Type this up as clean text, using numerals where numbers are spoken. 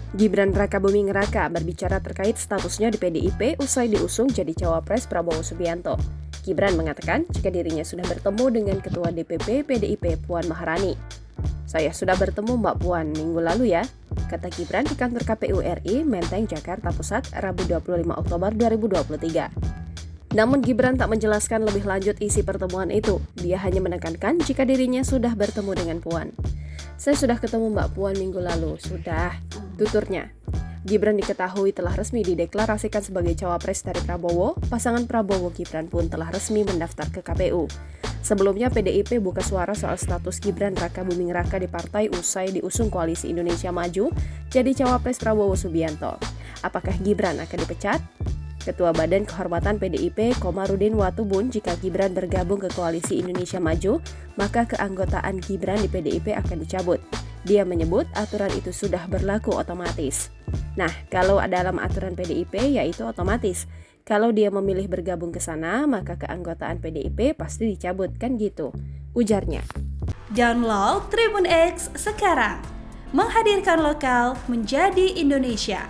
Gibran Rakabuming Raka berbicara terkait statusnya di PDIP usai diusung jadi cawapres Prabowo Subianto. Gibran mengatakan jika dirinya sudah bertemu dengan Ketua DPP PDIP Puan Maharani. "Saya sudah bertemu Mbak Puan minggu lalu ya," kata Gibran di kantor KPU RI Menteng, Jakarta Pusat, Rabu 25 Oktober 2023. Namun Gibran tak menjelaskan lebih lanjut isi pertemuan itu. Dia hanya menekankan jika dirinya sudah bertemu dengan Puan. "Saya sudah ketemu Mbak Puan minggu lalu, sudah," tuturnya. Gibran diketahui telah resmi dideklarasikan sebagai cawapres dari Prabowo. Pasangan Prabowo-Gibran pun telah resmi mendaftar ke KPU. Sebelumnya PDIP buka suara soal status Gibran Rakabuming Raka di partai usai diusung Koalisi Indonesia Maju jadi cawapres Prabowo Subianto. Apakah Gibran akan dipecat? Ketua Badan Kehormatan PDIP Komarudin Watubun, jika Gibran bergabung ke Koalisi Indonesia Maju, maka keanggotaan Gibran di PDIP akan dicabut. Dia menyebut aturan itu sudah berlaku otomatis. Nah, kalau dalam aturan PDIP yaitu otomatis. Kalau dia memilih bergabung ke sana, maka keanggotaan PDIP pasti dicabut, kan gitu, ujarnya. Download Tribun X sekarang, menghadirkan lokal menjadi Indonesia.